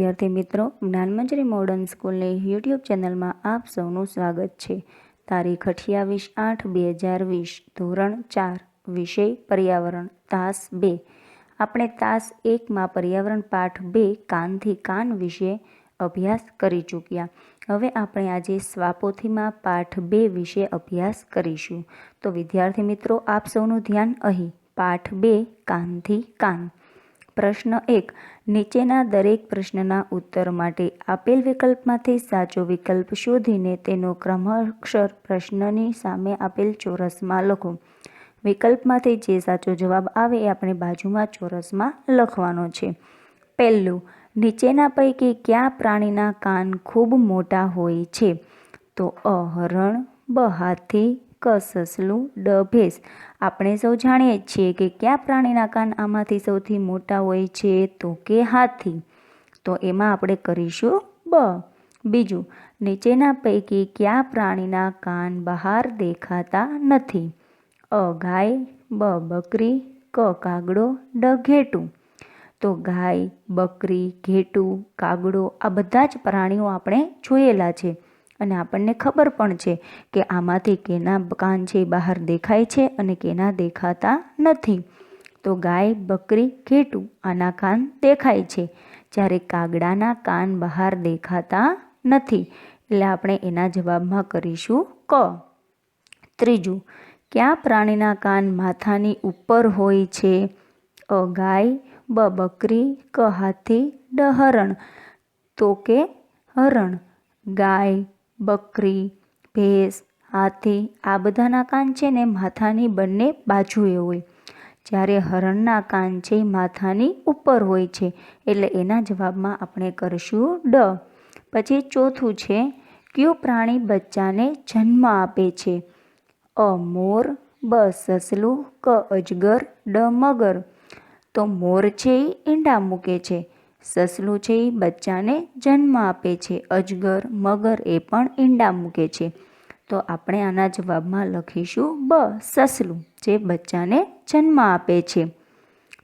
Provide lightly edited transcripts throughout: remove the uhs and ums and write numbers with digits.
વિદ્યાર્થી મિત્રો, જ્ઞાનમંજરી મોડર્ન સ્કૂલની યુટ્યુબ ચેનલમાં આપ સૌનું સ્વાગત છે। તારીખ 28/8/2020, ધોરણ 4, વિષય પર્યાવરણ, તાસ 2। આપણે તાસ 1માં પર્યાવરણ પાઠ 2 કાનથી કાન વિશે અભ્યાસ કરી ચૂક્યા। હવે આપણે આજે સ્વાપોથીમાં પાઠ 2 વિશે અભ્યાસ કરીશું। તો વિદ્યાર્થી મિત્રો, આપ સૌનું ધ્યાન અહીં। પાઠ 2 કાનથી કાન। પ્રશ્ન 1, નીચેના દરેક પ્રશ્નના ઉત્તર માટે આપેલ વિકલ્પમાંથી સાચો વિકલ્પ શોધીને તેનો ક્રમાક્ષર પ્રશ્નની સામે આપેલ ચોરસમાં લખો। વિકલ્પમાંથી જે સાચો જવાબ આવે એ આપણે બાજુમાં ચોરસમાં લખવાનો છે। પહેલું, નીચેના પૈકી કયા પ્રાણીના કાન ખૂબ મોટા હોય છે? તો અ હરણ, બ હાથી, ક સસલું, ડ ભેંસ। આપણે સૌ જાણીએ છીએ કે કયા પ્રાણીના કાન આમાંથી સૌથી મોટા હોય છે? તો કે હાથી। તો એમાં આપણે કરીશું બ। બીજું, નીચેના પૈકી કયા પ્રાણીના કાન બહાર દેખાતા નથી? અ ગાય, બ બકરી, ક કાગડો, ડ ઘેટું। તો ગાય, બકરી, ઘેટું, કાગડો આ બધા જ પ્રાણીઓ આપણે જોયેલા છે અને આપણને ખબર પણ છે કે આમાંથી કેના કાન છે બહાર દેખાય છે અને કેના દેખાતા નથી। તો ગાય, બકરી, ઘેટું આના કાન દેખાય છે, જ્યારે કાગડાના કાન બહાર દેખાતા નથી, એટલે આપણે એના જવાબમાં કરીશું ક। ત્રીજું, કયા પ્રાણીના કાન માથાની ઉપર હોય છે? અ ગાય, બ બકરી, ક હાથી, ડ હરણ। તો કે હરણ। ગાય, બકરી, ભેંસ, હાથી આ બધાના કાન છે ને માથાની બંને બાજુએ હોય, જ્યારે હરણના કાન છે માથાની ઉપર હોય છે, એટલે એના જવાબમાં આપણે કરીશું ડ। પછી ચોથું છે, કયું પ્રાણી બચ્ચાને જન્મ આપે છે? અ મોર, બ સસલું, ક અજગર, ડ મગર। તો મોર છે એ ઈંડા મૂકે છે, સસલું છે એ બચ્ચાને જન્મ આપે છે, અજગર, મગર એ પણ ઈંડા મૂકે છે। તો આપણે આના જવાબમાં લખીશું બ સસલું, જે બચ્ચાને જન્મ આપે છે।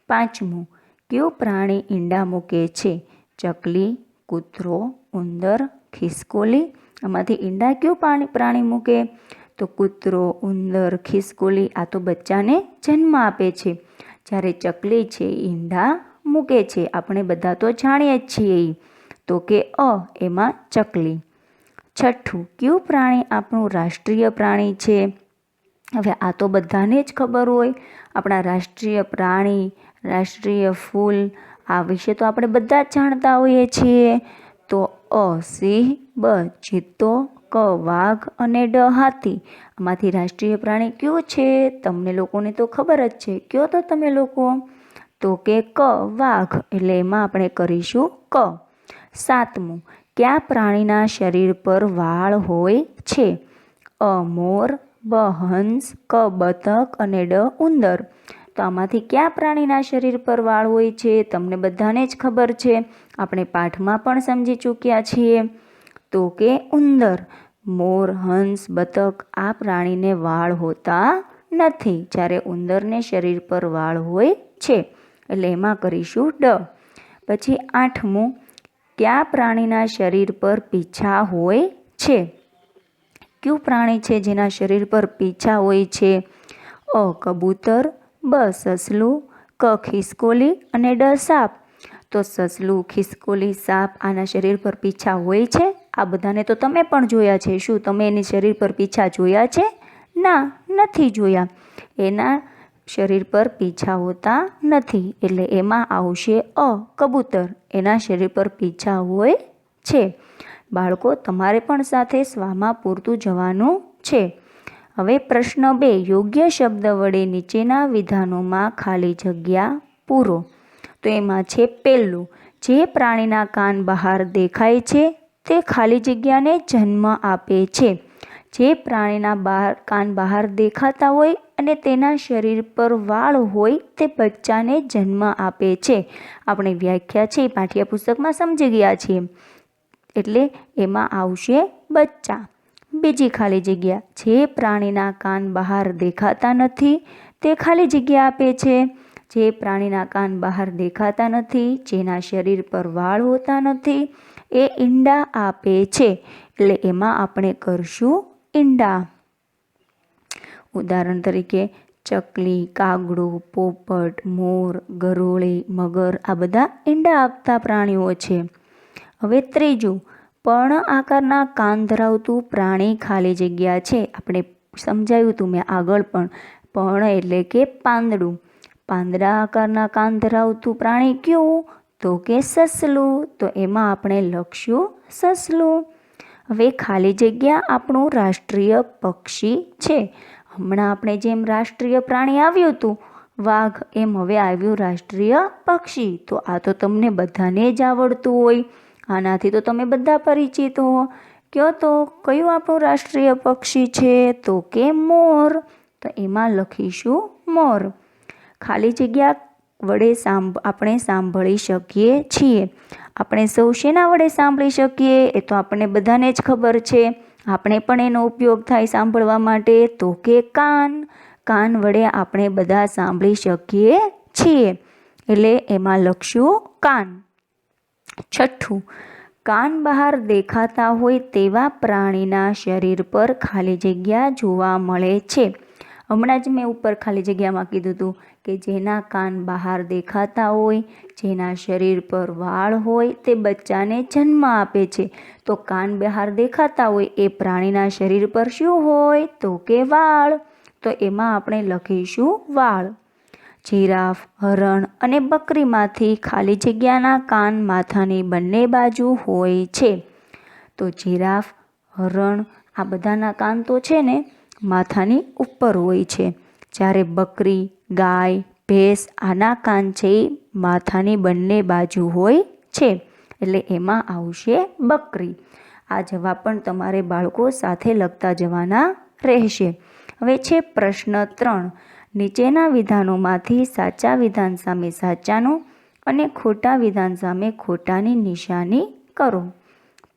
પાંચમું, કયું પ્રાણી ઈંડા મૂકે છે? ચકલી, કૂતરો, ઉંદર, ખિસકોલી। આમાંથી ઈંડા કયું પ્રાણી મૂકે? તો કૂતરો, ઉંદર, ખિસકોલી આ તો બચ્ચાને જન્મ આપે છે, જ્યારે ચકલી છે ઈંડા મૂકે છે। આપણે બધા તો જાણીએ જ છીએ। તો કે અ એમાં ચકલી। છઠ્ઠું, કયું પ્રાણી આપણું રાષ્ટ્રીય પ્રાણી છે? હવે આ તો બધાને જ ખબર હોય, આપણા રાષ્ટ્રીય પ્રાણી, રાષ્ટ્રીય ફૂલ આ વિશે તો આપણે બધા જ જાણતા હોઈએ છીએ। તો અ સિંહ, બ ચિત્તો, ક વાઘ અને ડ હાથી। આમાંથી રાષ્ટ્રીય પ્રાણી કયું છે? તમને લોકોને તો ખબર જ છે, કયો તો તમે લોકો? તો કે ક વાઘ, એટલે એમાં આપણે કરીશું ક। સાતમું, કયા પ્રાણીના શરીર પર વાળ હોય છે? અ મોર, બ હંસ, ક બતક અને ડ ઉંદર। તો આમાંથી કયા પ્રાણીના શરીર પર વાળ હોય છે? તમને બધાને જ ખબર છે, આપણે પાઠમાં પણ સમજી ચૂક્યા છીએ। તો કે ઉંદર। મોર, હંસ, બતક આ પ્રાણીને વાળ હોતા નથી, જ્યારે ઉંદરને શરીર પર વાળ હોય છે, એટલે એમાં કરીશું ડ। પછી આઠમું, કયા પ્રાણીના શરીર પર પીંછા હોય છે? કયું પ્રાણી છે જેના શરીર પર પીંછા હોય છે? અ કબૂતર, બ સસલું, ક ખિસકોલી અને ડ સાપ। તો સસલું, ખિસકોલી, સાપ આના શરીર પર પીંછા હોય છે? આ બધાને તો તમે પણ જોયા છે। શું તમે એની શરીર પર પીંછા જોયા છે? ના, નથી જોયા। એના શરીર પર પીંછા હોતા નથી, એટલે એમાં આવશે અ કબૂતર, એના શરીર પર પીંછા હોય છે। બાળકો, તમારે પણ સાથે સ્વામાં પૂરતું જવાનું છે। હવે પ્રશ્ન 2, યોગ્ય શબ્દ વડે નીચેના વિધાનોમાં ખાલી જગ્યા પૂરો। તો એમાં છે પહેલું, જે પ્રાણીના કાન બહાર દેખાય છે તે ખાલી જગ્યાને જન્મ આપે છે। જે પ્રાણીના કાન બહાર દેખાતા હોય અને તેના શરીર પર વાળ હોય તે બચ્ચાને જન્મ આપે છે। આપણે વ્યાખ્યા છે પાઠ્યપુસ્તકમાં સમજી ગયા છીએ, એટલે એમાં આવશે બચ્ચા। બીજી ખાલી જગ્યા, જે પ્રાણીના કાન બહાર દેખાતા નથી તે ખાલી જગ્યા આપે છે। જે પ્રાણીના કાન બહાર દેખાતા નથી, જેના શરીર પર વાળ હોતા નથી, એ ઈંડા આપે છે. એટલે એમાં આપણે કરશું ઈંડા. ઉદાહરણ તરીકે ચકલી, કાગડો, પોપટ, મોર, ગરોળી, મગર આ બધા ઈંડા આપતા પ્રાણીઓ છે. હવે ત્રીજું, પર્ણ આકારના કાન ધરાવતું પ્રાણી ખાલી જગ્યા છે. આપણે સમજાવ્યું હતું મેં આગળ પણ. પર્ણ એટલે કે પાંદડું. પાંદડા આકારના કાન ધરાવતું પ્રાણી કયું? તો કે સસલું. તો એમાં આપણે લખશું સસલું. હવે ખાલી જગ્યા આપણું રાષ્ટ્રીય પક્ષી છે. હમણાં આપણે જેમ રાષ્ટ્રીય પ્રાણી આવ્યું હતું વાઘ, એમ હવે આવ્યું રાષ્ટ્રીય પક્ષી. તો આ તો તમને બધાને જ આવડતું હોય, આનાથી તો તમે બધા પરિચિત હો. કયો તો કયું આપણું રાષ્ટ્રીય પક્ષી છે? તો કે મોર. તો એમાં લખીશું મોર. ખાલી જગ્યા વડે આપણે સાંભળી શકીએ છીએ. આપણે સૌ શેના વડે સાંભળી શકીએ? એ તો આપણને બધાને જ ખબર છે. આપણે પણ એનો ઉપયોગ થાય સાંભળવા માટે. તો કે કાન. કાન વડે આપણે બધા સાંભળી શકીએ છીએ. એટલે એમાં લખશું કાન. છઠ્ઠું, કાન બહાર દેખાતા હોય તેવા પ્રાણીના શરીર પર ખાલી જગ્યા જોવા મળે છે. હમણાં જ મેં ઉપર ખાલી જગ્યામાં કીધું હતું કે જેના કાન બહાર દેખાતા હોય, જેના શરીર પર વાળ હોય, તે બચ્ચાને જન્મ આપે છે. તો કાન બહાર દેખાતા હોય એ પ્રાણીના શરીર પર શું હોય? તો કે વાળ. તો એમાં આપણે લખીશું વાળ. જીરાફ, હરણ અને બકરીમાંથી ખાલી જગ્યાના કાન માથાની બંને બાજુ હોય છે. તો જીરાફ, હરણ આ બધાના કાન તો છે ને માથાની ઉપર હોય છે. જ્યારે બકરી, ગાય, ભેંસ આના કાન છે એ માથાની બંને બાજુ હોય છે. એટલે એમાં આવશે બકરી. આ જવાબ પણ તમારે બાળકો સાથે લખતા જવાના રહેશે. હવે છે પ્રશ્ન 3. નીચેના વિધાનોમાંથી સાચા વિધાન સામે સાચાનું અને ખોટા વિધાન સામે ખોટાની નિશાની કરો.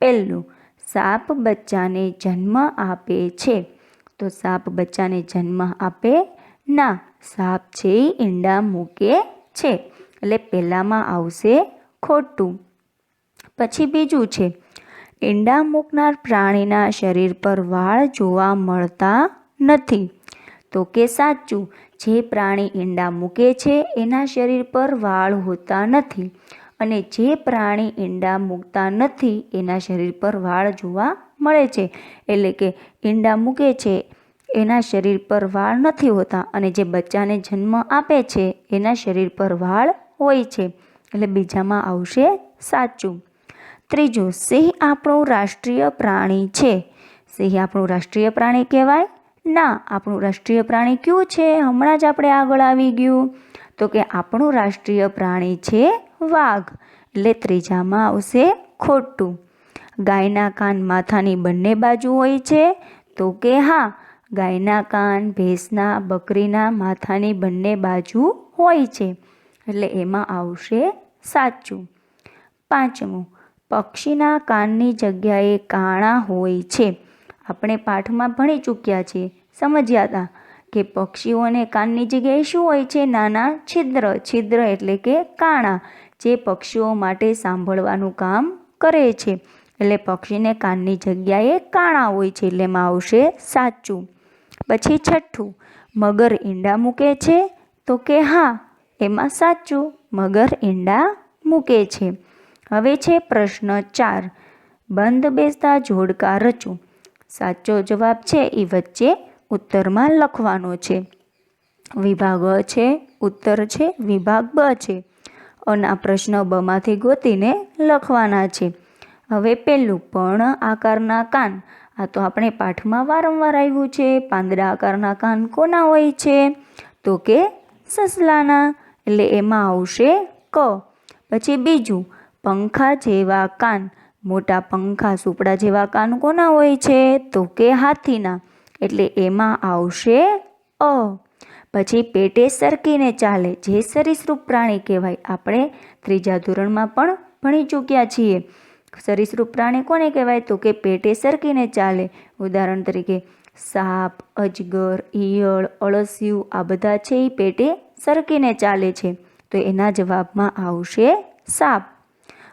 પહેલું, સાપ બચ્ચાને જન્મ આપે છે. તો સાપ બચ્ચાને જન્મ આપે ના, સાપ છે એ ઈંડા મૂકે છે. એટલે પહેલામાં આવશે ખોટું. પછી બીજું છે, ઈંડા મૂકનાર પ્રાણીના શરીર પર વાળ જોવા મળતા નથી. તો કે સાચું. જે પ્રાણી ઈંડા મૂકે છે એના શરીર પર વાળ હોતા નથી, અને જે પ્રાણી ઈંડા મૂકતા નથી એના શરીર પર વાળ જોવા મળે છે. એટલે કે ઈંડા મૂકે છે એના શરીર પર વાળ નથી હોતા, અને જે બચ્ચાને જન્મ આપે છે એના શરીર પર વાળ હોય છે. એટલે બીજામાં આવશે સાચું. ત્રીજું, સિંહ આપણું રાષ્ટ્રીય પ્રાણી છે. સિંહ આપણું રાષ્ટ્રીય પ્રાણી કહેવાય? ના, આપણું રાષ્ટ્રીય પ્રાણી કયું છે? હમણાં જ આપણે આગળ આવી ગયું. તો કે આપણું રાષ્ટ્રીય પ્રાણી છે વાઘ. એટલે ત્રીજામાં આવશે ખોટું. ગાયના કાન માથાની બંને બાજુ હોય છે. તો કે હા, ગાયના કાન, ભેંસના, બકરીના માથાની બંને બાજુ હોય છે. એટલે એમાં આવશે સાચું. પાંચમું, પક્ષીના કાનની જગ્યાએ કાણા હોય છે. આપણે પાઠમાં ભણી ચૂક્યા છીએ, સમજ્યા હતા કે પક્ષીઓને કાનની જગ્યાએ શું હોય છે? નાના છિદ્ર. છિદ્ર એટલે કે કાણા, જે પક્ષીઓ માટે સાંભળવાનું કામ કરે છે. એટલે પક્ષીને કાનની જગ્યાએ કાણા હોય છે. એટલે એમાં આવશે સાચું. પછી છઠ્ઠું, મગર ઈંડા મૂકે છે. તો કે હા, એમાં સાચું, મગર ઈંડા મૂકે છે. હવે છે પ્રશ્ન 4. બંધ બેસતા જોડકા રચો. સાચો જવાબ છે એ વચ્ચે ઉત્તરમાં લખવાનો છે. વિભાગ અ છે, ઉત્તર છે, વિભાગ બ છે. અને આ પ્રશ્ન બમાંથી ગોતીને લખવાના છે. હવે પહેલું, પર્ણ આકારના કાન. આ તો આપણે પાઠમાં વારંવાર આવ્યું છે. પાંદડા આકારના કાન કોના હોય છે? તો કે સસલાના. એટલે એમાં આવશે ક. પછી બીજું, પંખા જેવા કાન. મોટા પંખા, સુપડા જેવા કાન કોના હોય છે? તો કે હાથીના. એટલે એમાં આવશે અ. પછી પેટે સરકીને ચાલે, જે સરીસૃપ પ્રાણી કહેવાય. આપણે 3જા ધોરણમાં પણ ભણી ચૂક્યા છીએ. સરીસૃપ પ્રાણી કોને કહેવાય? તો કે પેટે સરકીને ચાલે. ઉદાહરણ તરીકે સાપ, અજગર, ઈયળ, અળસિયું આ બધા છે એ પેટે સરકીને ચાલે છે? તો એના જવાબમાં આવશે સાપ.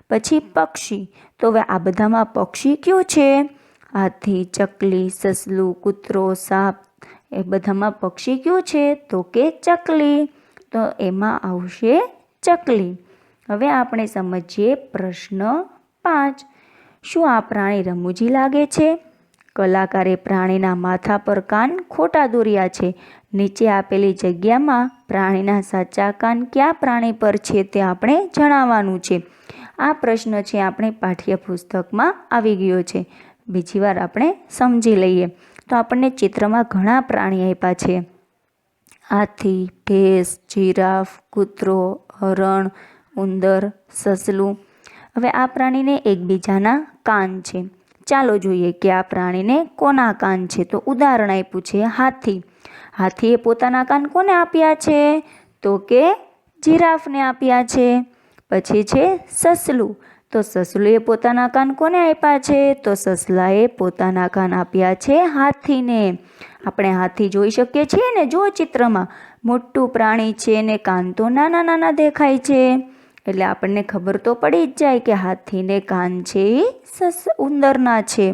પછી પક્ષી. તો હવે આ બધામાં પક્ષી કયું છે? હાથી, ચકલી, સસલું, કૂતરો, સાપ, એ બધામાં પક્ષી કયું છે? તો કે ચકલી. તો એમાં આવશે ચકલી. હવે આપણે સમજીએ પ્રશ્ન 5. શું આ પ્રાણી રમૂજી લાગે છે? કલાકારે પ્રાણીના માથા પર કાન ખોટા દોર્યા છે. નીચે આપેલી જગ્યામાં પ્રાણીના સાચા કાન કયા પ્રાણી પર છે તે આપણે જણાવવાનું છે. આ પ્રશ્ન છે આપણે પાઠ્યપુસ્તકમાં આવી ગયો છે. બીજી વાર આપણે સમજી લઈએ. તો આપણને ચિત્રમાં ઘણા પ્રાણી આપ્યા છે. હાથી, ભેંસ, જીરાફ, કૂતરો, હરણ, ઉંદર, સસલું. હવે આ પ્રાણીને એકબીજાના કાન છે. ચાલો જોઈએ કે આ પ્રાણીને કોના કાન છે. તો ઉદાહરણ આપ્યું છે હાથી. હાથીએ પોતાના કાન કોને આપ્યા છે? તો કે જીરાફને આપ્યા છે. પછી છે સસલું. તો સસલુએ પોતાના કાન કોને આપ્યા છે? તો સસલાએ પોતાના કાન આપ્યા છે હાથીને. આપણે હાથી જોઈ શકીએ છીએ ને, જો ચિત્રમાં મોટું પ્રાણી છે ને કાન તો નાના નાના દેખાય છે. એટલે આપણને ખબર તો પડી જ જાય કે હાથીને કાન છે એ ઉંદરના છે.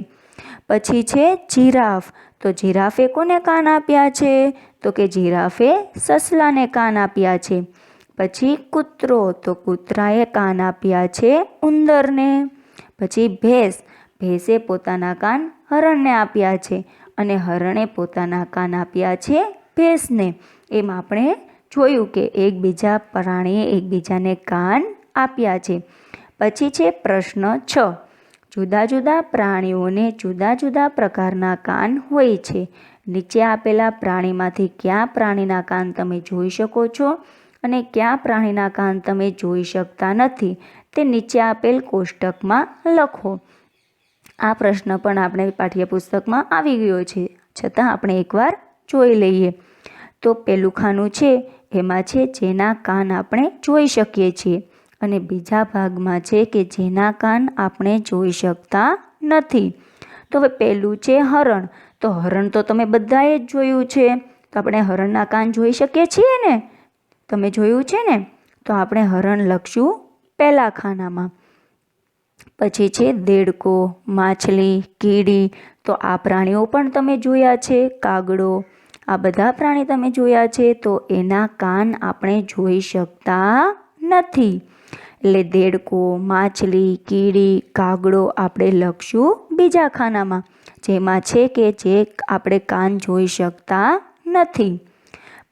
પછી છે જીરાફ. તો જીરાફે કોને કાન આપ્યા છે? તો કે જીરાફે સસલાને કાન આપ્યા છે. પછી કૂતરો. તો કૂતરાએ કાન આપ્યા છે ઉંદરને. પછી ભેંસ. ભેંસે પોતાના કાન હરણને આપ્યા છે અને હરણે પોતાના કાન આપ્યા છે ભેંસને. એમ આપણે જોયું કે એકબીજા પ્રાણીએ એકબીજાને કાન આપ્યા છે. પછી છે પ્રશ્ન 6. જુદા જુદા પ્રાણીઓને જુદા જુદા પ્રકારના કાન હોય છે. નીચે આપેલા પ્રાણીમાંથી કયા પ્રાણીના કાન તમે જોઈ શકો છો અને કયા પ્રાણીના કાન તમે જોઈ શકતા નથી તે નીચે આપેલ કોષ્ટકમાં લખો. આ પ્રશ્ન પણ આપણે પાઠ્યપુસ્તકમાં આવી ગયો છે, છતાં આપણે એકવાર જોઈ લઈએ. તો પહેલું ખાનું છે એમાં છે જેના કાન આપણે જોઈ શકીએ છીએ અને બીજા ભાગમાં છે કે જેના કાન આપણે જોઈ શકતા નથી. તો હવે પહેલું છે હરણ. તો હરણ તો તમે બધાએ જ જોયું છે. તો આપણે હરણના કાન જોઈ શકીએ છીએ ને? તમે જોયું છે ને? તો આપણે હરણ લખશું પહેલા ખાનામાં. પછી છે દેડકો, માછલી, કીડી. તો આ પ્રાણીઓ પણ તમે જોયા છે. કાગડો, આ બધા પ્રાણી તમે જોયા છે. તો એના કાન આપણે જોઈ શકતા નથી. એટલે દેડકો, માછલી, કીડી, કાગડો આપણે લખશું બીજા ખાનામાં, જેમાં છે કે જે આપણે કાન જોઈ શકતા નથી.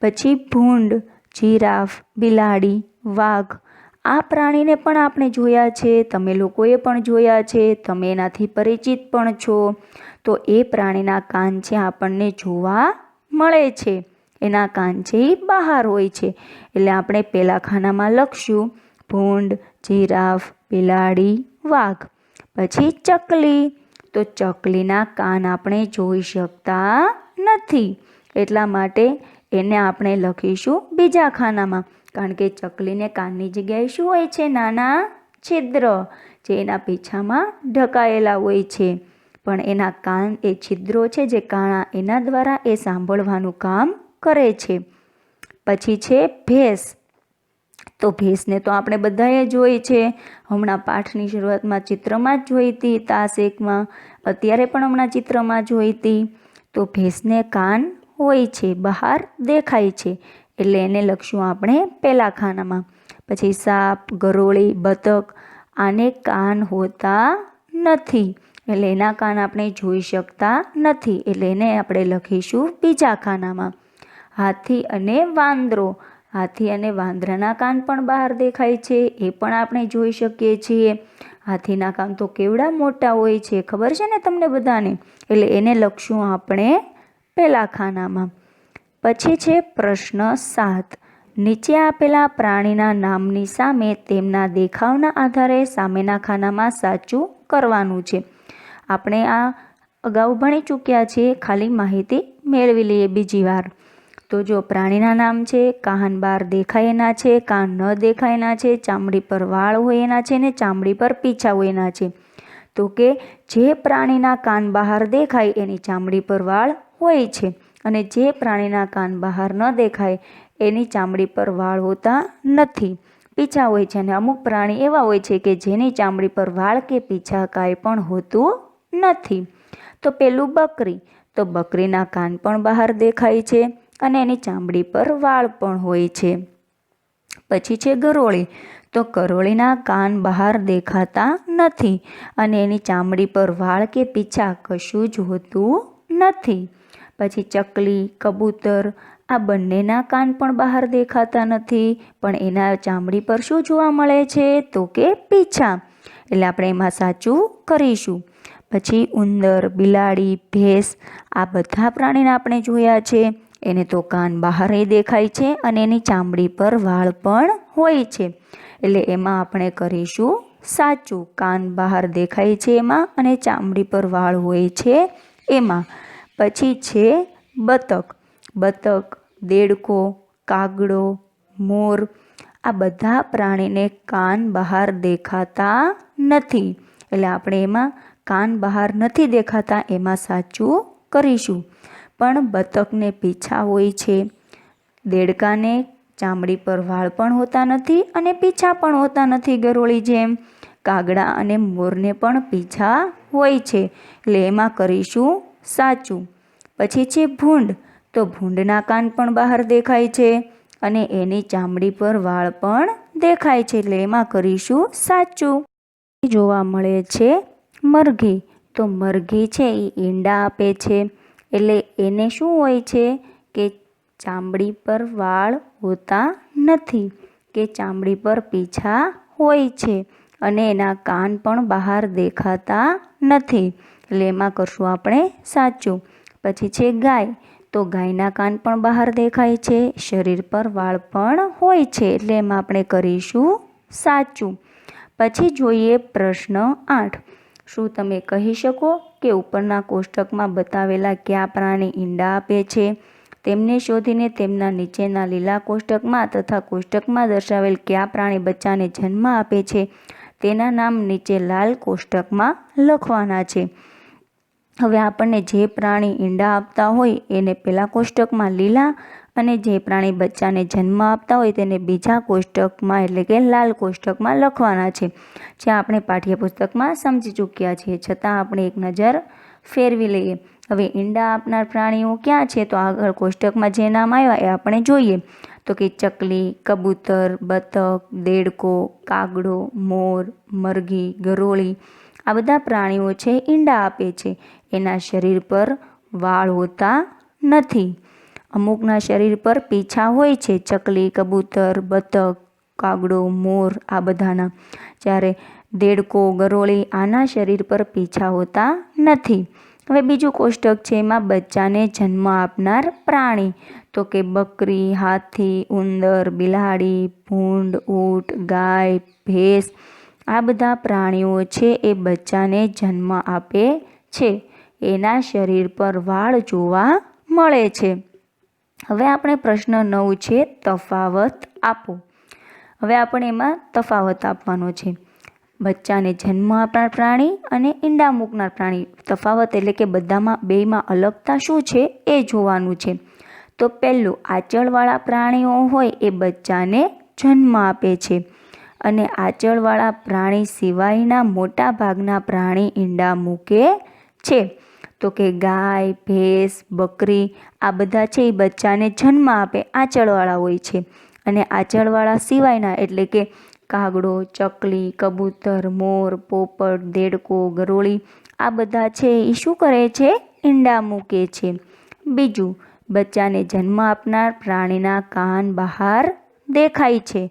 પછી ભૂંડ, જીરાફ, બિલાડી, વાઘ. આ પ્રાણીને પણ આપણે જોયા છે. તમે લોકોએ પણ જોયા છે. તમે એનાથી પરિચિત પણ છો. તો એ પ્રાણીના કાન છે આપણને જોવા મળે છે. એના કાન છે એ બહાર હોય છે. એટલે આપણે પહેલા ખાનામાં લખશું ભૂંડ, જીરાફ, બિલાડી, વાઘ. પછી ચકલી. તો ચકલીના કાન આપણે જોઈ શકતા નથી. એટલા માટે એને આપણે લખીશું બીજા ખાનામાં, કારણ કે ચકલીને કાનની જગ્યાએ શું હોય છે? નાના છિદ્ર, જે એના પીછામાં ઢકાયેલા હોય છે. પણ એના કાન એ છિદ્રો છે જે કાણા, એના દ્વારા એ સાંભળવાનું કામ કરે છે. પછી છે ભેંસ. તો ભેંસને તો આપણે બધાએ જોઈ છે. હમણાં પાઠની શરૂઆતમાં ચિત્રમાં જ જોઈ હતી, તાસ 1માં. અત્યારે પણ હમણાં ચિત્રમાં જોઈ હતી. તો ભેંસને કાન હોય છે, બહાર દેખાય છે. એટલે એને લખશું આપણે પહેલા ખાનામાં. પછી સાપ, ગરોળી, બતક. આને કાન હોતા નથી. એટલે એના કાન આપણે જોઈ શકતા નથી. એટલે એને આપણે લખીશું બીજા ખાનામાં. હાથી અને વાંદરો. હાથી અને વાંદરાના કાન પણ બહાર દેખાય છે. એ પણ આપણે જોઈ શકીએ છીએ. હાથીના કાન તો કેવડા મોટા હોય છે, ખબર છે ને તમને બધાને? એટલે એને લખશું આપણે પહેલા ખાનામાં. પછી છે પ્રશ્ન 7. નીચે આપેલા પ્રાણીના નામની સામે તેમના દેખાવના આધારે સામેના ખાનામાં સાચું કરવાનું છે. આપણે આ અગાઉ ભણી ચૂક્યા છીએ, ખાલી માહિતી મેળવી લઈએ બીજી વાર. તો જો પ્રાણીના નામ છે, કાન બહાર દેખાય એના છે, કાન ન દેખાય એના છે, ચામડી પર વાળ હોય એના છે ને ચામડી પર પીછા હોય એના છે. તો કે જે પ્રાણીના કાન બહાર દેખાય એની ચામડી પર વાળ હોય છે. અને જે પ્રાણીના કાન બહાર ન દેખાય એની ચામડી પર વાળ હોતા નથી, પીછા હોય છે. અને અમુક પ્રાણી એવા હોય છે કે જેની ચામડી પર વાળ કે પીછા કાંઈ પણ હોતું નથી. તો પેલું બકરી, તો બકરીના કાન પણ બહાર દેખાય છે અને એની ચામડી પર વાળ પણ હોય છે. પછી છે ગરોળી, તો ગરોળીના કાન બહાર દેખાતા નથી અને એની ચામડી પર વાળ કે પીછા કશું જ હોતું નથી. પછી ચકલી, કબૂતર, આ બંનેના કાન પણ બહાર દેખાતા નથી, પણ એના ચામડી પર શું જોવા મળે છે? તો કે પીછા. એટલે આપણે એમાં સાચું કરીશું. પછી ઉંદર, બિલાડી, ભેંસ, આ બધા પ્રાણીને આપણે જોયા છે. એને તો કાન બહાર દેખાય છે અને એની ચામડી પર વાળ પણ હોય છે. એટલે એમાં આપણે કરીશું સાચું. કાન બહાર દેખાય છે એમાં અને ચામડી પર વાળ હોય છે એમાં. પછી છે બતક. બતક, દેડકો, કાગડો, મોર, આ બધા પ્રાણીને કાન બહાર દેખાતા નથી. એટલે આપણે એમાં કાન બહાર નથી દેખાતા એમાં સાચું કરીશું. પણ બતકને પીછા હોય છે, દેડકાને ચામડી પર વાળ પણ હોતા નથી અને પીછા પણ હોતા નથી ગરોળી જેમ. કાગડા અને મોરને પણ પીછા હોય છે, એટલે એમાં કરીશું સાચું. પછી છે ભૂંડ, તો ભૂંડના કાન પણ બહાર દેખાય છે અને એની ચામડી પર વાળ પણ દેખાય છે, એટલે એમાં કરીશું સાચું. જોવા મળે છે મરઘી, તો મરઘી છે એ ઈંડા આપે છે. એટલે એને શું હોય છે કે ચામડી પર વાળ હોતા નથી, કે ચામડી પર પીછા હોય છે અને એના કાન પણ બહાર દેખાતા નથી, એટલે એમાં કરશું આપણે સાચું. પછી છે ગાય, તો ગાયના કાન પણ બહાર દેખાય છે, શરીર પર વાળ પણ હોય છે, એટલે એમાં આપણે કરીશું સાચું. પછી જોઈએ પ્રશ્ન 8. શું તમે કહી શકો કે ઉપરના કોષ્ટકમાં બતાવેલા કયા પ્રાણી ઈંડા આપે છે? તેમને શોધીને તેમના નીચેના લીલા કોષ્ટકમાં તથા કોષ્ટકમાં દર્શાવેલ કયા પ્રાણી બચ્ચાને જન્મ આપે છે તેના નામ નીચે લાલ કોષ્ટકમાં લખવાના છે. હવે આપણને જે પ્રાણી ઈંડા આપતા હોય એને પહેલા કોષ્ટકમાં લીલા અને જે પ્રાણી બચ્ચાને જન્મ આપતા હોય તેને બીજા કોષ્ટકમાં એટલે કે લાલ કોષ્ટકમાં લખવાના છે, જે આપણે પાઠ્યપુસ્તકમાં સમજી ચૂક્યા છીએ, છતાં આપણે એક નજર ફેરવી લઈએ. હવે ઈંડા આપનાર પ્રાણીઓ ક્યાં છે? તો આગળ કોષ્ટકમાં જે નામ આવ્યા એ આપણે જોઈએ. તો કે ચકલી, કબૂતર, બતક, દેડકો, કાગડો, મોર, મરઘી, ગરોળી, આ બધા પ્રાણીઓ છે ઈંડા આપે છે. એના શરીર પર વાળ હોતા નથી. અમુકના શરીર પર પીછા હોય છે, ચકલી, કબૂતર, બતક, કાગડો, મોર, આ બધાના. જ્યારે દેડકો, ગરોળી, આના શરીર પર પીછા હોતા નથી. હવે બીજું કોષ્ટક છે એમાં બચ્ચાને જન્મ આપનાર પ્રાણી, તો કે બકરી, હાથી, ઉંદર, બિલાડી, ભૂંડ, ઊંટ, ગાય, ભેંસ, આ બધા પ્રાણીઓ છે એ બચ્ચાને જન્મ આપે છે. એના શરીર પર વાળ જોવા મળે છે. હવે આપણે પ્રશ્ન 9 છે તફાવત આપો. હવે આપણે એમાં તફાવત આપવાનો છે. બચ્ચાને જન્મ આપનાર પ્રાણી અને ઈંડા મૂકનાર પ્રાણી, તફાવત એટલે કે બેમાં અલગતા શું છે એ જોવાનું છે. તો પહેલું, આંચળવાળા પ્રાણીઓ હોય એ બચ્ચાને જન્મ આપે છે અને આંચળવાળા પ્રાણી સિવાયના મોટા ભાગના પ્રાણી ઈંડા મૂકે છે. તો કે ગાય, ભેંસ, બકરી, આ બધા છે એ બચ્ચાને જન્મ આપે આંચળવાળા હોય છે અને આંચળવાળા સિવાયના એટલે કે કાગડો, ચકલી, કબૂતર, મોર, પોપટ, દેડકો, ગરોળી, આ બધા છે એ શું કરે છે? ઈંડા મૂકે છે. બીજું, બચ્ચાને જન્મ આપનાર પ્રાણીના કાન બહાર દેખાય છે,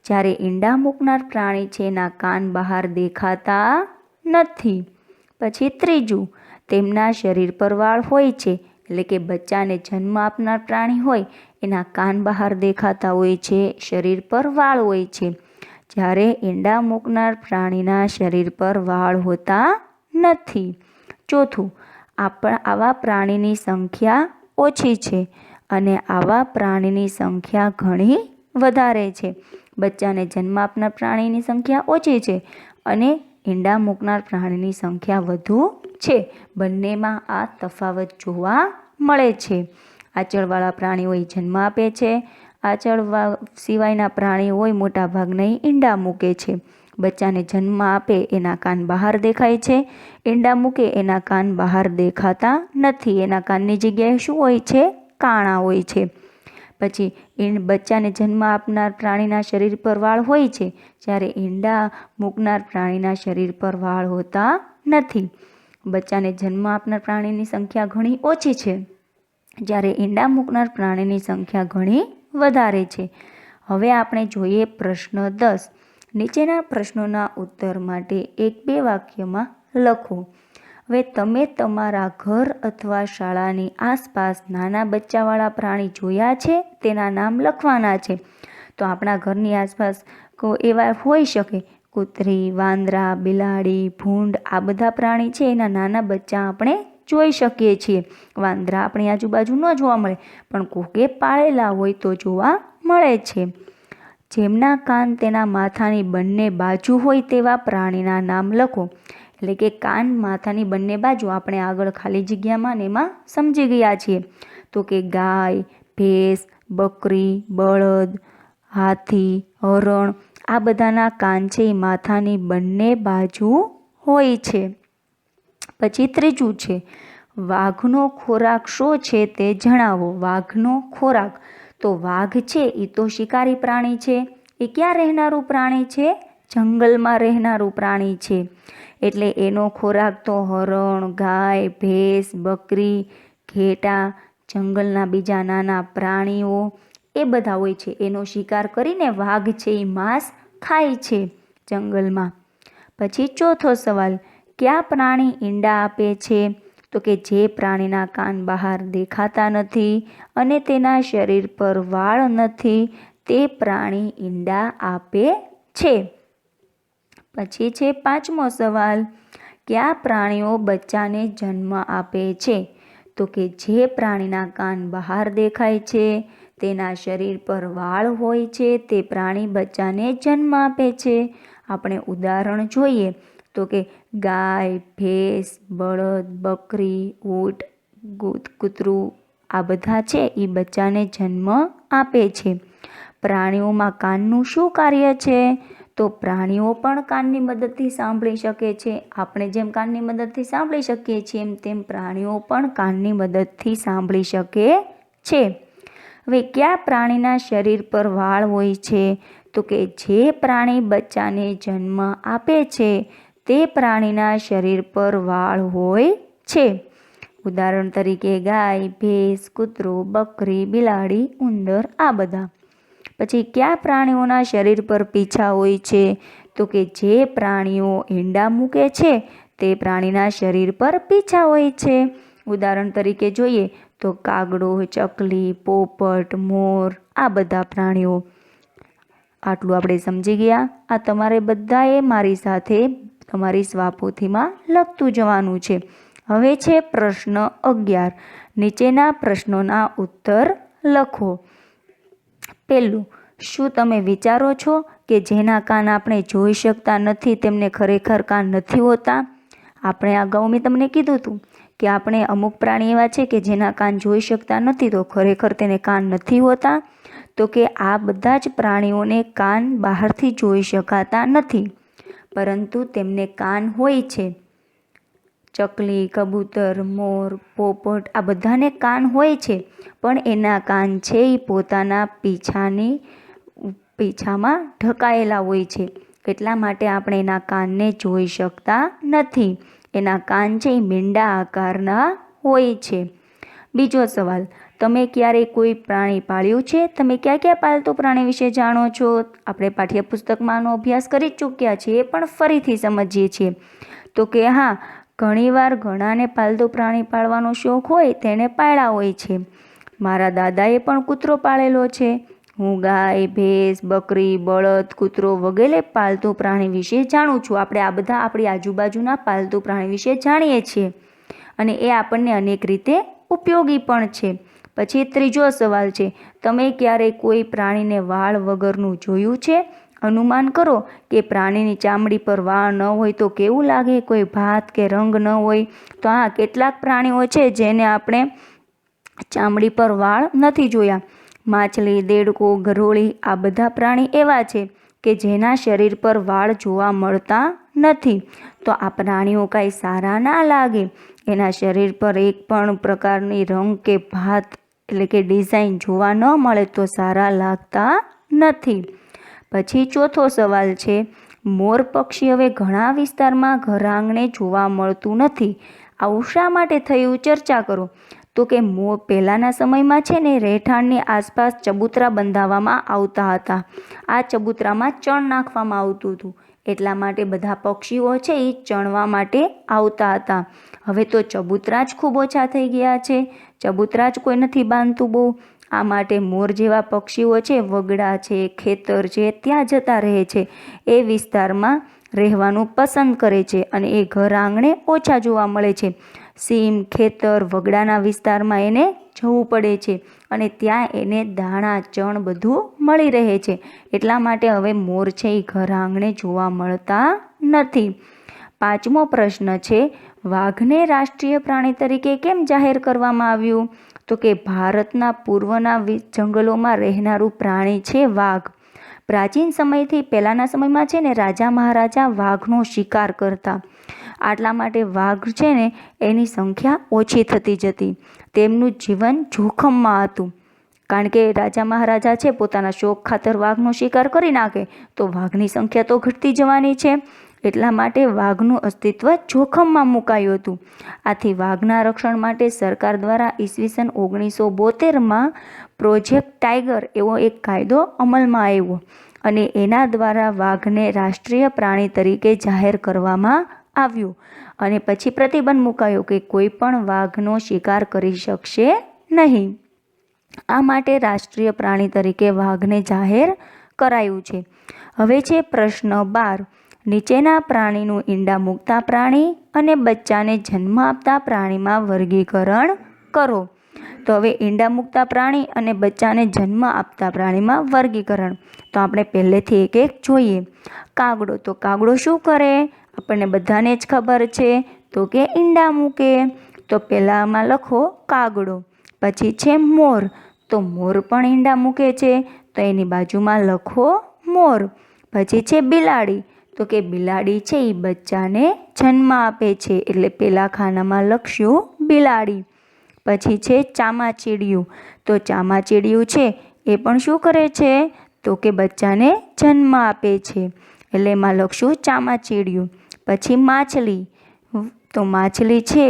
જ્યારે ઈંડા મૂકનાર પ્રાણી છે એના કાન બહાર દેખાતા નથી. પછી ત્રીજું, તેમના શરીર પર વાળ હોય છે, એટલે કે બચ્ચાને જન્મ આપનાર પ્રાણી હોય એના કાન બહાર દેખાતા હોય છે, શરીર પર વાળ હોય છે, જ્યારે ઈંડા મૂકનાર પ્રાણીના શરીર પર વાળ હોતા નથી. ચોથું, આવા પ્રાણીની સંખ્યા ઓછી છે અને આવા પ્રાણીની સંખ્યા ઘણી વધારે છે. બચ્ચાને જન્મ આપનાર પ્રાણીની સંખ્યા ઓછી છે અને ઈંડા મૂકનાર પ્રાણીની સંખ્યા વધુ છે. બંનેમાં આ તફાવત જોવા મળે છે. આંચળવાળા પ્રાણીઓ જન્મ આપે છે. આંચળ સિવાયના પ્રાણીઓ હોય મોટા ભાગના ઈંડા મૂકે છે. બચ્ચાને જન્મ આપે એના કાન બહાર દેખાય છે, ઈંડા મૂકે એના કાન બહાર દેખાતા નથી. એના કાનની જગ્યાએ શું હોય છે? કાણા હોય છે. પછી બચ્ચાને જન્મ આપનાર પ્રાણીના શરીર પર વાળ હોય છે, જ્યારે ઈંડા મૂકનાર પ્રાણીના શરીર પર વાળ હોતા નથી. બચ્ચાને જન્મ આપનાર પ્રાણીની સંખ્યા ઘણી ઓછી છે, જ્યારે ઈંડા મૂકનાર પ્રાણીની સંખ્યા ઘણી વધારે છે. હવે આપણે જોઈએ પ્રશ્ન 10. નીચેના પ્રશ્નોના ઉત્તર માટે 1-2 વાક્યમાં લખો. હવે તમે તમારા ઘર અથવા શાળાની આસપાસ નાના બચ્ચાવાળા પ્રાણી જોયા છે? તેના નામ લખવાના છે. તો આપણા ઘરની આસપાસ એવા હોઈ શકે, કૂતરી, વાંદરા, બિલાડી, ભૂંડ, આ બધા પ્રાણી છે એના નાના બચ્ચા આપણે જોઈ શકીએ છીએ. વાંદરા આપણી આજુબાજુ ન જોવા મળે, પણ કોકે પાળેલા હોય તો જોવા મળે છે. જેમના કાન તેના માથાની બંને બાજુ હોય તેવા પ્રાણીના નામ લખો. એટલે કે કાન માથાની બંને બાજુ આપણે આગળ ખાલી જગ્યામાં ને એમાં સમજી ગયા છીએ. તો કે ગાય, ભેંસ, બકરી, બળદ, હાથી, હરણ, આ બધાના કાન છે એ માથાની બંને બાજુ હોય છે. પછી ત્રીજું છે, વાઘનો ખોરાક શું છે તે જણાવો. વાઘનો ખોરાક, તો વાઘ છે એ તો શિકારી પ્રાણી છે. એ ક્યાં રહેનારું પ્રાણી છે? જંગલમાં રહેનારું પ્રાણી છે. એટલે એનો ખોરાક તો હરણ, ગાય, ભેંસ, બકરી, ઘેટા, જંગલના બીજા નાના પ્રાણીઓ એ બધા હોય છે. એનો શિકાર કરીને વાઘ છે એ માંસ ખાય છે જંગલમાં. પછી ચોથો સવાલ, કયા પ્રાણી ઈંડા આપે છે? તો કે જે પ્રાણીના કાન બહાર દેખાતા નથી અને તેના શરીર પર વાળ નથી તે પ્રાણી ઈંડા આપે છે. પછી છે પાંચમો સવાલ, કયા પ્રાણીઓ બચ્ચાને જન્મ આપે છે? તો કે જે પ્રાણીના કાન બહાર દેખાય છે, તેના શરીર પર વાળ હોય છે તે પ્રાણી બચ્ચાને જન્મ આપે છે. આપણે ઉદાહરણ જોઈએ તો કે ગાય, ભેંસ, બળદ, બકરી, ઊંટ, કૂતરું, આ બધા છે એ બચ્ચાને જન્મ આપે છે. પ્રાણીઓમાં કાનનું શું કાર્ય છે? તો પ્રાણીઓ પણ કાનની મદદથી સાંભળી શકે છે. આપણે જેમ કાનની મદદથી સાંભળી શકીએ છીએ તેમ પ્રાણીઓ પણ કાનની મદદથી સાંભળી શકે છે. હવે કયા પ્રાણીના શરીર પર વાળ હોય છે? તો કે જે પ્રાણી બચ્ચાને જન્મ આપે છે તે પ્રાણીના શરીર પર વાળ હોય છે. ઉદાહરણ તરીકે ગાય, ભેંસ, કૂતરું, બકરી, બિલાડી, ઉંદર, આ બધા. પછી કયા પ્રાણીઓના શરીર પર પીછા હોય છે? તો કે જે પ્રાણીઓ ઈંડા મૂકે છે તે પ્રાણીના શરીર પર પીછા હોય છે. ઉદાહરણ તરીકે જોઈએ તો કાગડો, ચકલી, પોપટ, મોર, આ બધા પ્રાણીઓ. આટલું આપણે સમજી ગયા. આ તમારે બધાએ મારી સાથે તમારી સ્વાપોથીમાં લખતું જવાનું છે. હવે છે પ્રશ્ન 11. નીચેના પ્રશ્નોના ઉત્તર લખો. પહેલું, શું તમે વિચારો છો કે જેના કાન આપણે જોઈ શકતા નથી તેમને ખરેખર કાન નથી હોતા? આપણે અગાઉ મેં તમને કીધું હતું કે આપણે અમુક પ્રાણી એવા છે કે જેના કાન જોઈ શકતા નથી તો ખરેખર તેને કાન નથી હોતા. તો કે આ બધા જ પ્રાણીઓને કાન બહારથી જોઈ શકાતા નથી, પરંતુ તેમને કાન હોય છે. ચકલી, કબૂતર, મોર, પોપટ, આ બધાને કાન હોય છે, પણ એના કાન છે એ પોતાના પીછામાં ઢકાયેલા હોય છે. એટલા માટે આપણે એના કાનને જોઈ શકતા નથી. એના કાન છે એ મીંડા આકારના હોય છે. બીજો સવાલ, તમે ક્યારેય કોઈ પ્રાણી પાળ્યું છે? તમે ક્યાં ક્યાં પાલતુ પ્રાણી વિશે જાણો છો? આપણે પાઠ્યપુસ્તકમાં આનો અભ્યાસ કરી ચૂક્યા છીએ, પણ ફરીથી સમજીએ છીએ. તો કે હા, ઘણીવાર ઘણાને પાલતુ પ્રાણી પાળવાનો શોખ હોય તેણે પાળ્યા હોય છે. મારા દાદાએ પણ કૂતરો પાળેલો છે. હું ગાય, ભેંસ, બકરી, બળદ, કૂતરો વગેરે પાલતુ પ્રાણી વિશે જાણું છું. આપણે આ બધા આપણી આજુબાજુના પાલતુ પ્રાણી વિશે જાણીએ છીએ અને એ આપણને અનેક રીતે ઉપયોગી પણ છે. પછી ત્રીજો સવાલ છે, તમે ક્યારેય કોઈ પ્રાણીને વાળ વગરનું જોયું છે? અનુમાન કરો કે પ્રાણીની ચામડી પર વાળ ન હોય તો કેવું લાગે? કોઈ ભાત કે રંગ ન હોય તો. હા, કેટલાક પ્રાણીઓ છે જેને આપણે ચામડી પર વાળ નથી જોયા. માછલી, દેડકો, ગરોળી આ બધા પ્રાણી એવા છે કે જેના શરીર પર વાળ જોવા મળતા નથી. તો આ પ્રાણીઓ કાંઈ સારા ના લાગે. એના શરીર પર એક પણ પ્રકારની રંગ કે ભાત એટલે કે ડિઝાઇન જોવા ન મળે તો સારા લાગતા નથી. પછી ચોથો સવાલ છે, મોર પક્ષી હવે ઘણા વિસ્તારમાં ઘર આંગણે જોવા મળતું નથી. આવું શા માટે થયું? ચર્ચા કરો. તો કે પહેલાંના સમયમાં છે ને રહેઠાણની આસપાસ ચબૂતરા બંધાવવામાં આવતા હતા. આ ચબૂતરામાં ચણ નાખવામાં આવતું હતું. એટલા માટે બધા પક્ષીઓ છે એ ચણવા માટે આવતા હતા. હવે તો ચબૂતરા જ ખૂબ ઓછા થઈ ગયા છે. ચબૂતરા જ કોઈ નથી બાંધતું બહુ. આ માટે મોર જેવા પક્ષીઓ છે, વગડા છે, ખેતર છે, ત્યાં જતા રહે છે. એ વિસ્તારમાં રહેવાનું પસંદ કરે છે અને એ ઘર આંગણે ઓછા જોવા મળે છે. સીમ, ખેતર, વગડાના વિસ્તારમાં એને જવું પડે છે અને ત્યાં એને દાણા, ચણ બધું મળી રહે છે. એટલા માટે હવે મોર છે એ ઘર આંગણે જોવા મળતા નથી. પાંચમો પ્રશ્ન છે, વાઘને રાષ્ટ્રીય પ્રાણી તરીકે કેમ જાહેર કરવામાં આવ્યું? તો કે ભારતના પૂર્વના જંગલોમાં રહેનારું પ્રાણી છે વાઘ. પ્રાચીન સમયથી પહેલાંના સમયમાં છે ને રાજા મહારાજા વાઘનો શિકાર કરતા. આટલા માટે વાઘ છે ને એની સંખ્યા ઓછી થતી જતી. તેમનું જીવન જોખમમાં હતું. કારણ કે રાજા મહારાજા છે પોતાના શોખ ખાતર વાઘનો શિકાર કરી નાખે તો વાઘની સંખ્યા તો ઘટતી જવાની છે. એટલા માટે વાઘનું અસ્તિત્વ જોખમમાં મુકાયું હતું. આથી વાઘના રક્ષણ માટે સરકાર દ્વારા ઈસવીસન 1972માં પ્રોજેક્ટ ટાઈગર એવો એક કાયદો અમલમાં આવ્યો અને એના દ્વારા વાઘને રાષ્ટ્રીય પ્રાણી તરીકે જાહેર કરવામાં આવ્યું અને પછી પ્રતિબંધ મુકાયો કે કોઈ પણ વાઘનો શિકાર કરી શકશે નહીં. આ માટે રાષ્ટ્રીય પ્રાણી તરીકે વાઘને જાહેર કરાયું છે. હવે છે પ્રશ્ન 12, નીચેના પ્રાણીનું ઈંડા મૂકતા પ્રાણી અને બચ્ચાને જન્મ આપતા પ્રાણીમાં વર્ગીકરણ કરો. તો હવે ઈંડા મૂકતા પ્રાણી અને બચ્ચાને જન્મ આપતા પ્રાણીમાં વર્ગીકરણ. તો આપણે પહેલેથી એક એક જોઈએ. કાગડો. તો કાગડો શું કરે? આપણને બધાને જ ખબર છે. તો કે ઈંડા મૂકે. તો પહેલાંમાં લખો કાગડો. પછી છે મોર. તો મોર પણ ઈંડા મૂકે છે. તો એની બાજુમાં લખો મોર. પછી છે બિલાડી. તો કે બિલાડી છે એ બચ્ચાને જન્મ આપે છે એટલે પહેલા ખાનામાં લખશું બિલાડી. પછી છે ચામાચીડિયું. તો ચામાચીડિયું છે એ પણ શું કરે છે? તો કે બચ્ચાને જન્મ આપે છે એટલે એમાં લખશું ચામાચીડિયું. પછી માછલી. તો માછલી છે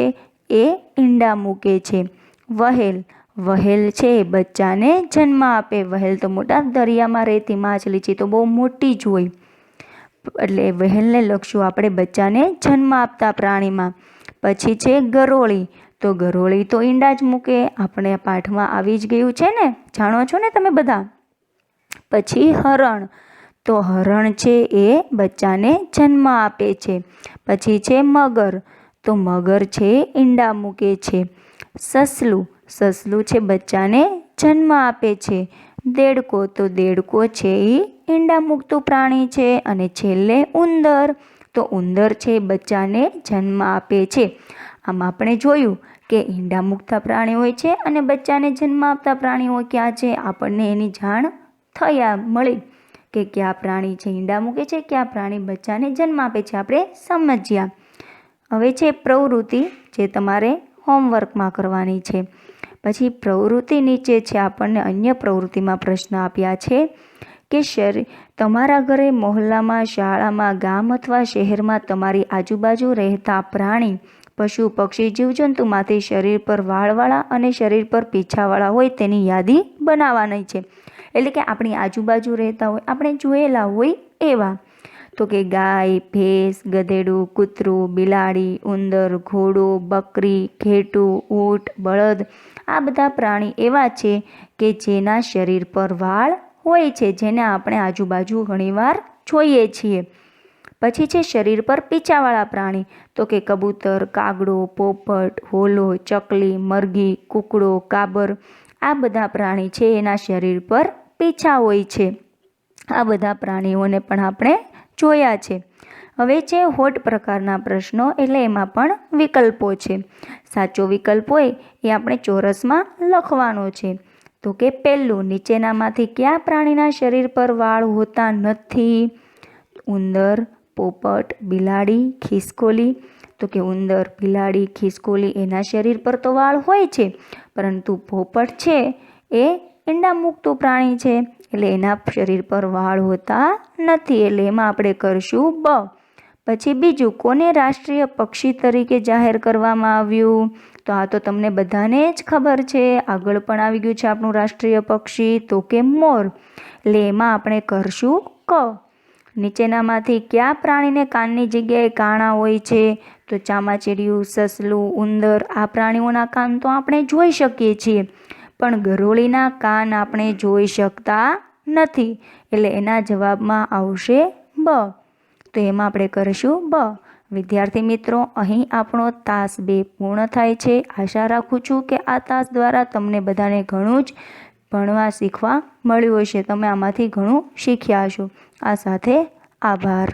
એ ઈંડા મૂકે છે. વહેલ. વહેલ છે એ બચ્ચાને જન્મ આપે. વહેલ તો મોટા દરિયામાં રહેતી માછલી છે તો બહુ મોટી જ હોય એટલે વહેલને લખશું આપણે બચ્ચાને જન્મ આપતા પ્રાણીમાં. પછી છે ગરોળી. તો ગરોળી તો ઈંડા જ મૂકે. આપણે પાઠમાં આવી જ ગયું છે ને, જાણો છો ને તમે બધા. પછી હરણ. તો હરણ છે એ બચ્ચાને જન્મ આપે છે. પછી છે મગર. તો મગર છે ઈંડા મૂકે છે. સસલું. સસલું છે બચ્ચાને જન્મ આપે છે. દેડકો. તો દેડકો છે એ ઈંડા મૂકતું પ્રાણી છે. અને છેલ્લે ઉંદર. તો ઉંદર છે બચ્ચાને જન્મ આપે છે. આમ આપણે જોયું કે ઈંડા મૂકતા પ્રાણી હોય છે અને બચ્ચાને જન્મ આપતા પ્રાણીઓ ક્યાં છે. આપણને એની જાણ મળી કે કયા પ્રાણી છે ઈંડા મૂકે છે, કયા પ્રાણી બચ્ચાને જન્મ આપે છે. આપણે સમજ્યા. હવે છે પ્રવૃત્તિ જે તમારે હોમવર્કમાં કરવાની છે. પછી પ્રવૃત્તિ નીચે છે આપણને અન્ય પ્રવૃત્તિમાં પ્રશ્ન આપ્યા છે કે તમારા ઘરે, મહોલ્લામાં, શાળામાં, ગામ અથવા શહેરમાં તમારી આજુબાજુ રહેતા પ્રાણી, પશુ, પક્ષી, જીવજંતુમાંથી શરીર પર વાળવાળા અને શરીર પર પીંછાવાળા હોય તેની યાદી બનાવવાની છે. એટલે કે આપણી આજુબાજુ રહેતા હોય, આપણે જોયેલા હોય એવા. તો કે ગાય, ભેંસ, ગધેડું, કૂતરું, બિલાડી, ઉંદર, ઘોડો, બકરી, ઘેટું, ઊંટ, બળદ આ બધા પ્રાણી એવા છે કે જેના શરીર પર વાળ હોય છે, જેને આપણે આજુબાજુ ઘણીવાર જોઈએ છીએ. પછી છે શરીર પર પીંછાવાળા પ્રાણી. તો કે કબૂતર, કાગડો, પોપટ, હોલો, ચકલી, મરઘી, કૂકડો, કાબર આ બધા પ્રાણી છે એના શરીર પર પીંછા હોય છે. આ બધા પ્રાણીઓને પણ આપણે જોયા છે. હવે છે હોટ પ્રકારના પ્રશ્નો, એટલે એમાં પણ વિકલ્પો છે. સાચો વિકલ્પ હોય એ આપણે ચોરસમાં લખવાનો છે. તો કે પહેલું, નીચેનામાંથી કયા પ્રાણીના શરીર પર વાળ હોતા નથી? ઉંદર, પોપટ, બિલાડી, ખિસકોલી. તો કે ઉંદર, બિલાડી, ખિસકોલી એના શરીર પર તો વાળ હોય છે, પરંતુ પોપટ છે એ ઈંડા મૂકતું પ્રાણી છે, એટલે એના શરીર પર વાળ હોતા નથી, એટલે એમાં આપણે કરશું બ. પછી બીજું, કોને રાષ્ટ્રીય પક્ષી તરીકે જાહેર કરવામાં આવ્યું? તો આ તો તમને બધાને જ ખબર છે, આગળ પણ આવી ગયું છે આપણું રાષ્ટ્રીય પક્ષી, તો કે મોર, એટલે એમાં આપણે કરશું ક. નીચેનામાંથી કયા પ્રાણીને કાનની જગ્યાએ કાણા હોય છે? તો ચામાચીડિયું, સસલું, ઉંદર. આ પ્રાણીઓના કાન તો આપણે જોઈ શકીએ છીએ, પણ ગરોળીના કાન આપણે જોઈ શકતા નથી, એટલે એના જવાબમાં આવશે બ. તો એમાં આપણે કરીશું બ. વિદ્યાર્થી મિત્રો, અહીં આપણો તાસ 2 પૂર્ણ થાય છે. આશા રાખું છું કે આ તાસ દ્વારા તમને બધાને ઘણું જ ભણવા શીખવા મળ્યું હશે. તમે આમાંથી ઘણું શીખ્યા હશો. આ સાથે આભાર.